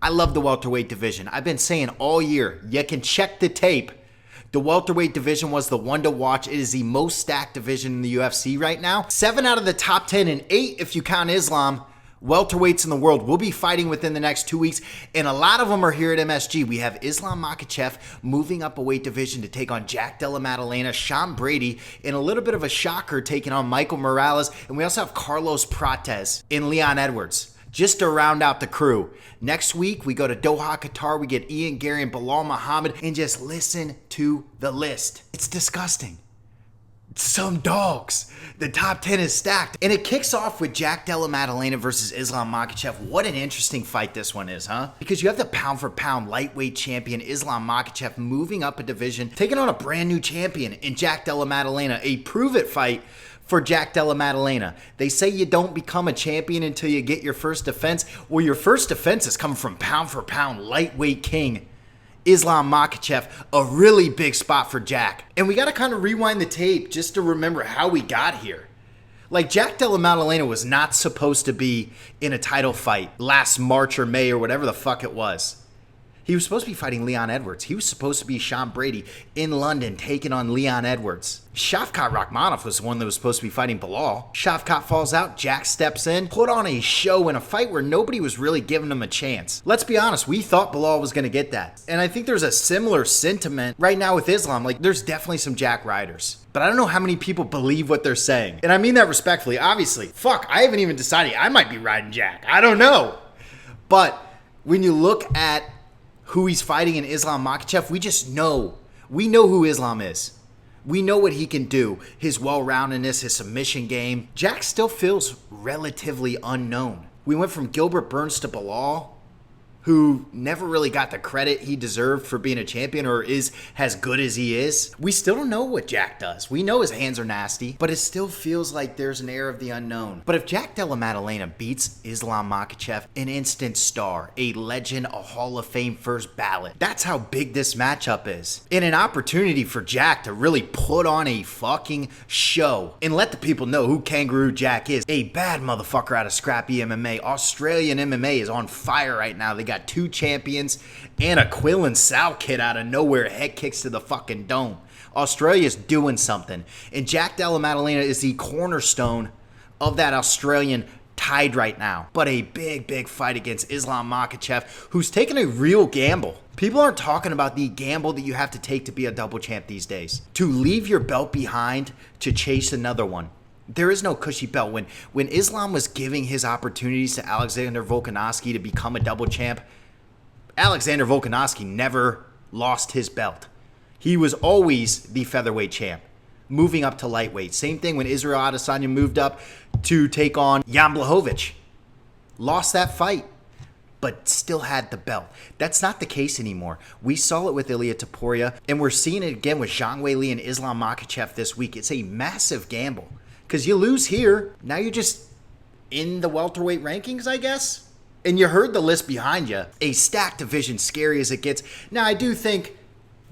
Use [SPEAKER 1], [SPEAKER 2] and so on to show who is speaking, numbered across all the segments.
[SPEAKER 1] I love the welterweight division. I've been saying all year, you can check the tape. The welterweight division was the one to watch. It is the most stacked division in the UFC right now. 7 out of the top 10 and 8, if you count Islam, welterweights in the world will be fighting within the next 2 weeks, and a lot of them are here at MSG. We have Islam Makhachev moving up a weight division to take on Jack Della Maddalena, Sean Brady, and a little bit of a shocker taking on Michael Morales, and we also have Carlos Prates and Leon Edwards, just to round out the crew. Next week, we go to Doha Qatar, we get Ian Garry and Belal Muhammad, and just listen to the list. It's disgusting. Some dogs. The top 10 is stacked. And it kicks off with Jack Della Maddalena versus Islam Makhachev. What an interesting fight this one is, huh? Because you have the pound-for-pound lightweight champion Islam Makhachev moving up a division, taking on a brand new champion in Jack Della Maddalena. A prove-it fight for Jack Della Maddalena. They say you don't become a champion until you get your first defense. Well, your first defense is coming from pound-for-pound lightweight king Islam Makhachev, a really big spot for Jack. And we got to kind of rewind the tape just to remember how we got here. Like, Jack Della Maddalena was not supposed to be in a title fight last March or May or whatever the fuck it was. He was supposed to be fighting Leon Edwards. He was supposed to be Sean Brady in London taking on Leon Edwards. Shavkat Rakhmonov was the one that was supposed to be fighting Belal. Shavkat falls out, Jack steps in, put on a show in a fight where nobody was really giving him a chance. Let's be honest, we thought Belal was going to get that. And I think there's a similar sentiment right now with Islam. Like, there's definitely some Jack riders. But I don't know how many people believe what they're saying. And I mean that respectfully. Obviously, fuck, I haven't even decided. I might be riding Jack. I don't know. But when you look at who he's fighting in Islam Makhachev, we just know. We know who Islam is. We know what he can do. His well-roundedness, his submission game. Jack still feels relatively unknown. We went from Gilbert Burns to Belal, who never really got the credit he deserved for being a champion or is as good as he is. We still don't know what Jack does. We know his hands are nasty, but it still feels like there's an air of the unknown. But if Jack Della Maddalena beats Islam Makhachev, an instant star, a legend, a Hall of Fame first ballot, that's how big this matchup is. And an opportunity for Jack to really put on a fucking show and let the people know who Kangaroo Jack is. A bad motherfucker out of scrappy MMA. Australian MMA is on fire right now. They got 2 champions and a Quillen Sal kid out of nowhere, head kicks to the fucking dome. Australia's doing something. And Jack Della Maddalena is the cornerstone of that Australian tide right now. But a big, big fight against Islam Makhachev, who's taking a real gamble. People aren't talking about the gamble that you have to take to be a double champ these days. To leave your belt behind to chase another one. There is no cushy belt. When Islam was giving his opportunities to Alexander Volkanovski to become a double champ, Alexander Volkanovski never lost his belt. He was always the featherweight champ, moving up to lightweight. Same thing when Israel Adesanya moved up to take on Jan Blachowicz. Lost that fight, but still had the belt. That's not the case anymore. We saw it with Ilia Topuria, and we're seeing it again with Zhang Weili and Islam Makhachev this week. It's a massive gamble. Because you lose here, now you're just in the welterweight rankings, I guess? And you heard the list behind you. A stacked division, scary as it gets. Now, I do think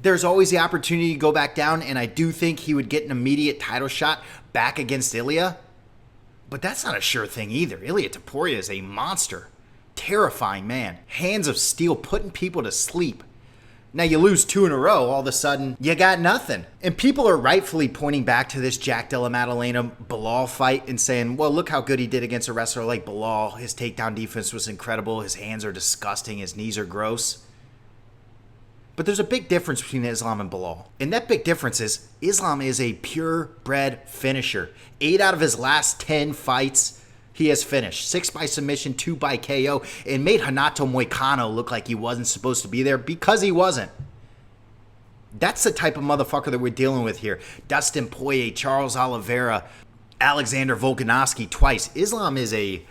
[SPEAKER 1] there's always the opportunity to go back down, and I do think he would get an immediate title shot back against Ilia. But that's not a sure thing either. Ilia Topuria is a monster. Terrifying man. Hands of steel, putting people to sleep. Now you lose 2 in a row, all of a sudden, you got nothing. And people are rightfully pointing back to this Jack Della Maddalena Belal fight and saying, well, look how good he did against a wrestler like Belal. His takedown defense was incredible. His hands are disgusting. His knees are gross. But there's a big difference between Islam and Belal. And that big difference is Islam is a purebred finisher. 8 out of his last 10 fights, he has finished. 6 by submission, 2 by KO, and made Renato Moicano look like he wasn't supposed to be there because he wasn't. That's the type of motherfucker that we're dealing with here. Dustin Poirier, Charles Oliveira, Alexander Volkanovski twice. Islam is a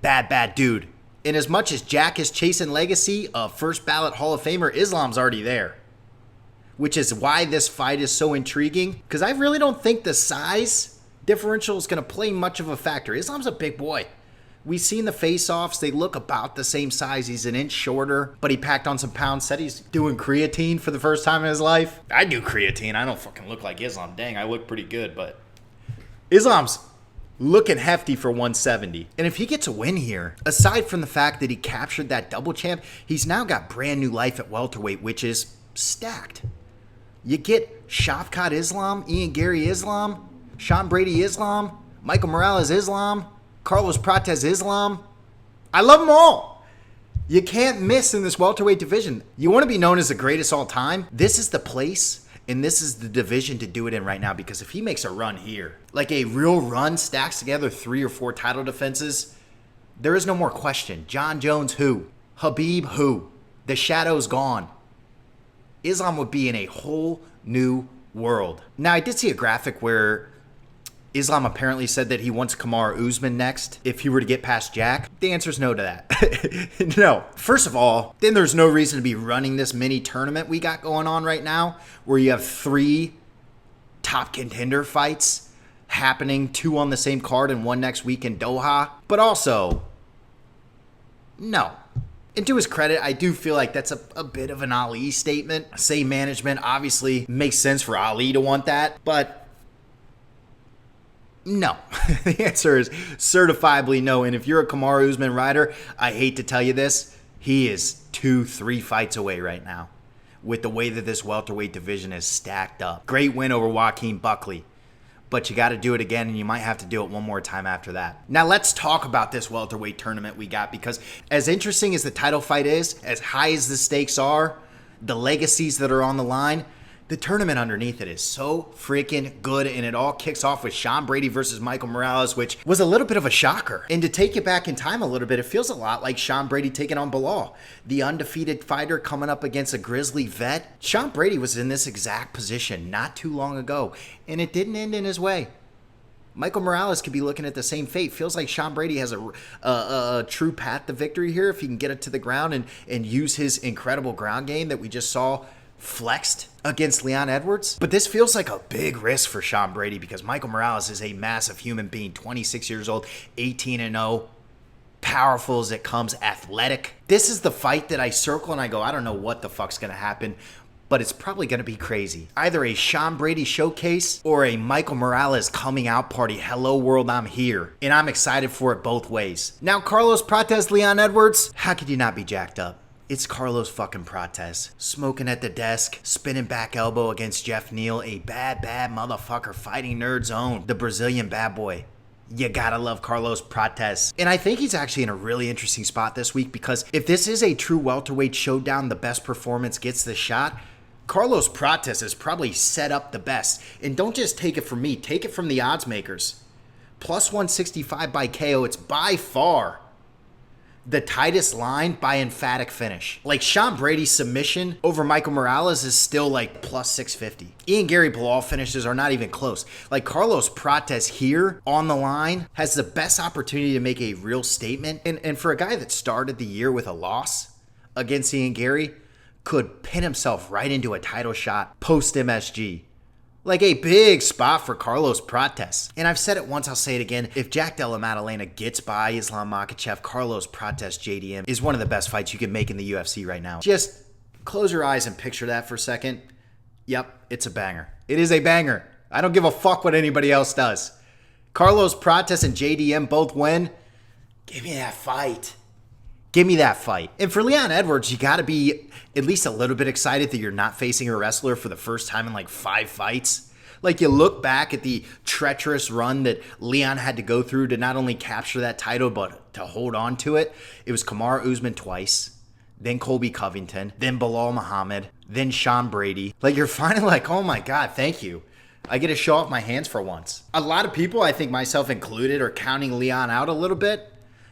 [SPEAKER 1] bad, bad dude. And as much as Jack is chasing legacy, a first ballot Hall of Famer, Islam's already there. Which is why this fight is so intriguing. Because I really don't think the size differential is going to play much of a factor. Islam's a big boy. We've seen the face-offs. They look about the same size. He's an inch shorter, but he packed on some pounds. Said he's doing creatine for the first time in his life. I do creatine. I don't fucking look like Islam. Dang, I look pretty good, but Islam's looking hefty for 170. And if he gets a win here, aside from the fact that he captured that double champ, he's now got brand new life at welterweight, which is stacked. You get Shavkat Islam, Ian Garry Islam, Sean Brady Islam, Michael Morales Islam, Carlos Prates Islam. I love them all. You can't miss in this welterweight division. You want to be known as the greatest all time? This is the place, and this is the division to do it in right now, because if he makes a run here, like a real run, stacks together 3 or 4 title defenses, there is no more question. John Jones, who? Habib, who? The shadow's gone. Islam would be in a whole new world. Now, I did see a graphic where Islam apparently said that he wants Kamaru Usman next if he were to get past Jack. The answer is no to that. No. First of all, then there's no reason to be running this mini tournament we got going on right now, where you have 3 top contender fights happening, 2 on the same card and 1 next week in Doha. But also, no. And to his credit, I do feel like that's a bit of an Ali statement. Same management, obviously makes sense for Ali to want that, but no. The answer is certifiably no. And if you're a Kamaru Usman rider, I hate to tell you this, he is 2-3 fights away right now with the way that this welterweight division is stacked up. Great win over Joaquin Buckley, but you got to do it again, and you might have to do it one more time after that. Now let's talk about this welterweight tournament we got, because as interesting as the title fight is, as high as the stakes are, the legacies that are on the line, the tournament underneath it is so freaking good, and it all kicks off with Sean Brady versus Michael Morales, which was a little bit of a shocker. And to take it back in time a little bit, it feels a lot like Sean Brady taking on Belal, the undefeated fighter coming up against a grizzly vet. Sean Brady was in this exact position not too long ago, and it didn't end in his way. Michael Morales could be looking at the same fate. Feels like Sean Brady has a true path to victory here if he can get it to the ground and use his incredible ground game that we just saw flexed against Leon Edwards. But this feels like a big risk for Sean Brady, because Michael Morales is a massive human being, 26 years old, 18-0, powerful as it comes, athletic. This is the fight that I circle and I go, I don't know what the fuck's gonna happen, but it's probably gonna be crazy. Either a Sean Brady showcase or a Michael Morales coming out party. Hello world, I'm here. And I'm excited for it both ways. Now, Carlos Prates, Leon Edwards, how could you not be jacked up? It's Carlos fucking Prates, smoking at the desk, spinning back elbow against Jeff Neal, a bad motherfucker, fighting nerd zone, the Brazilian bad boy. You gotta love Carlos Prates. And I think he's actually in a really interesting spot this week, because if this is a true welterweight showdown, the best performance gets the shot, Carlos Prates is probably set up the best. And don't just take it from me, take it from the odds makers. Plus 165 by KO, it's by far the tightest line by emphatic finish. Like, Sean Brady's submission over Michael Morales is still like plus 650. Ian Garry Belal finishes are not even close. Like, Carlos Prates here on the line has the best opportunity to make a real statement. And for a guy that started the year with a loss against Ian Garry, could pin himself right into a title shot post MSG. Like, a big spot for Carlos Prates. And I've said it once, I'll say it again. If Jack Della Maddalena gets by Islam Makhachev, Carlos Prates JDM is one of the best fights you can make in the UFC right now. Just close your eyes and picture that for a second. Yep, it's a banger. It is a banger. I don't give a fuck what anybody else does. Carlos Prates and JDM both win. Give me that fight. Give me that fight. And for Leon Edwards, you got to be at least a little bit excited that you're not facing a wrestler for the first time in like 5 fights. Like, you look back at the treacherous run that Leon had to go through to not only capture that title, but to hold on to it. It was Kamaru Usman twice, then Colby Covington, then Belal Muhammad, then Sean Brady. Like, you're finally like, oh my God, thank you. I get to show off my hands for once. A lot of people, I think myself included, are counting Leon out a little bit,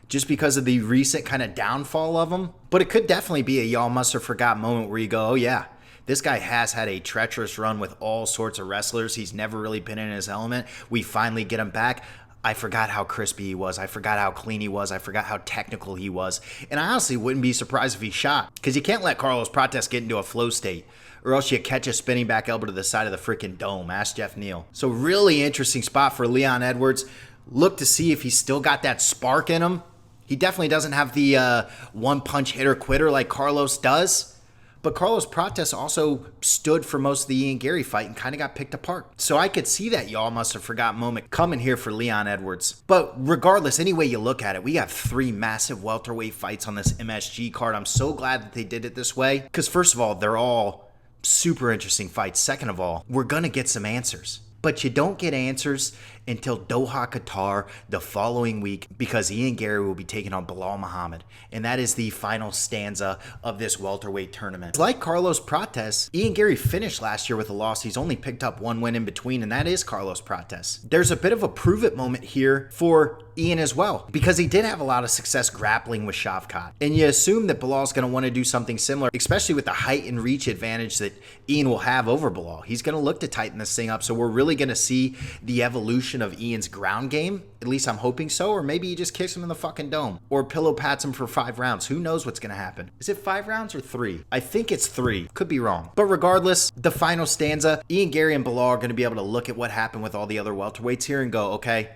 [SPEAKER 1] just because of the recent kind of downfall of him. But it could definitely be a y'all must have forgot moment where you go, oh yeah, this guy has had a treacherous run with all sorts of wrestlers. He's never really been in his element. We finally get him back. I forgot how crispy he was. I forgot how clean he was. I forgot how technical he was. And I honestly wouldn't be surprised if he shot, because you can't let Carlos Prates get into a flow state, or else you catch a spinning back elbow to the side of the freaking dome. Ask Jeff Neal. So really interesting spot for Leon Edwards. Look to see if he's still got that spark in him. He definitely doesn't have the one-punch hitter-quitter like Carlos does, But Carlos Prates also stood for most of the Ian Garry fight and kind of got picked apart. So I could see that y'all must have forgot moment coming here for Leon Edwards. But regardless, any way you look at it, we got 3 massive welterweight fights on this MSG card. I'm so glad that they did it this way. Because first of all, they're all super interesting fights. Second of all, we're going to get some answers. But you don't get answers until Doha Qatar the following week, because Ian Garry will be taking on Belal Muhammad. And that is the final stanza of this welterweight tournament. Like Carlos Prates, Ian Garry finished last year with a loss. He's only picked up 1 win in between, and that is Carlos Prates. There's a bit of a prove it moment here for Ian as well, because he did have a lot of success grappling with Shavkat. And you assume that Belal's going to want to do something similar, especially with the height and reach advantage that Ian will have over Belal. He's going to look to tighten this thing up, so we're really going to see the evolution of Ian's ground game. At least I'm hoping so. Or maybe he just kicks him in the fucking dome or pillow pats him for 5 rounds. Who knows what's going to happen? Is it 5 rounds or 3? I think it's 3. Could be wrong. But regardless, the final stanza, Ian Garry and Belal are going to be able to look at what happened with all the other welterweights here and go, okay,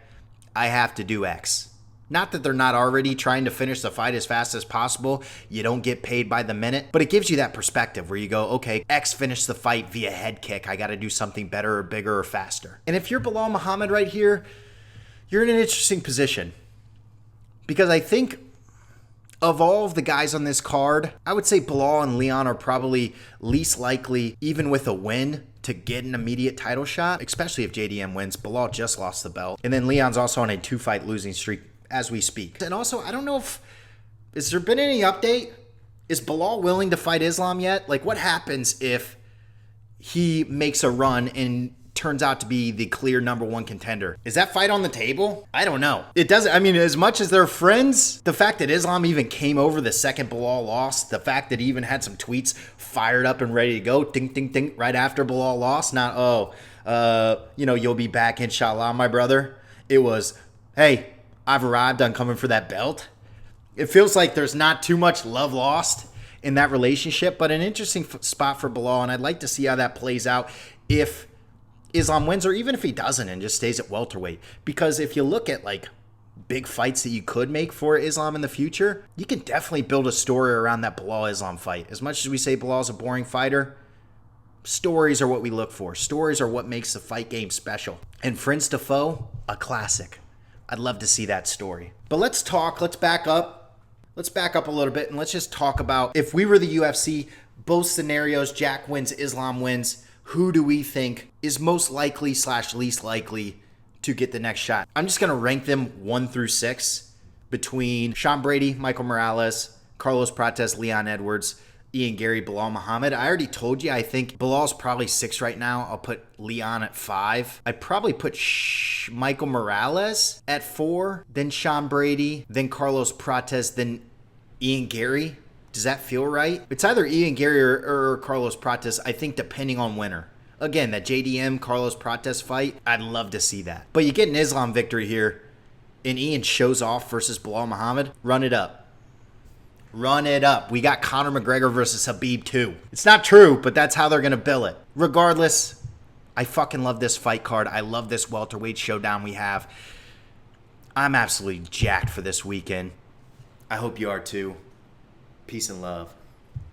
[SPEAKER 1] I have to do X. Not that they're not already trying to finish the fight as fast as possible. You don't get paid by the minute, but it gives you that perspective where you go, okay, X finished the fight via head kick. I got to do something better or bigger or faster. And if you're Belal Muhammad right here, you're in an interesting position, because I think of all of the guys on this card, I would say Belal and Leon are probably least likely, even with a win, to get an immediate title shot, especially if JDM wins. Belal just lost the belt. And then Leon's also on a 2-fight losing streak as we speak. And also, I don't know if, has there been any update? Is Belal willing to fight Islam yet? Like, what happens if he makes a run and turns out to be the clear #1 contender? Is that fight on the table? I don't know. It doesn't, I mean, as much as they're friends, the fact that Islam even came over the second Belal lost, the fact that he even had some tweets fired up and ready to go, ding, ding, ding, right after Belal lost, not, you'll be back, inshallah, my brother. It was, hey, I've arrived, I'm coming for that belt. It feels like there's not too much love lost in that relationship, but an interesting spot for Belal, and I'd like to see how that plays out if Islam wins, or even if he doesn't and just stays at welterweight. Because if you look at like big fights that you could make for Islam in the future, you can definitely build a story around that Belal-Islam fight. As much as we say Belal's a boring fighter, stories are what we look for. Stories are what makes the fight game special. And Friends to Foe, a classic. I'd love to see that story. But let's back up. Let's back up a little bit and let's just talk about, if we were the UFC, both scenarios, Jack wins, Islam wins, who do we think is most likely / least likely to get the next shot? I'm just going to rank them 1 through 6 between Sean Brady, Michael Morales, Carlos Prates, Leon Edwards, Ian Garry, Belal Muhammad. I already told you, I think Belal's probably 6 right now. I'll put Leon at 5. I'd probably put Michael Morales at 4, then Sean Brady, then Carlos Prates, then Ian Garry. Does that feel right? It's either Ian Garry or Carlos Prates, I think, depending on winner. Again, that JDM Carlos Prates fight, I'd love to see that. But you get an Islam victory here, and Ian shows off versus Belal Muhammad. Run it up. Run it up. We got Conor McGregor versus Khabib too. It's not true, but that's how they're going to bill it. Regardless, I fucking love this fight card. I love this welterweight showdown we have. I'm absolutely jacked for this weekend. I hope you are too. Peace and love.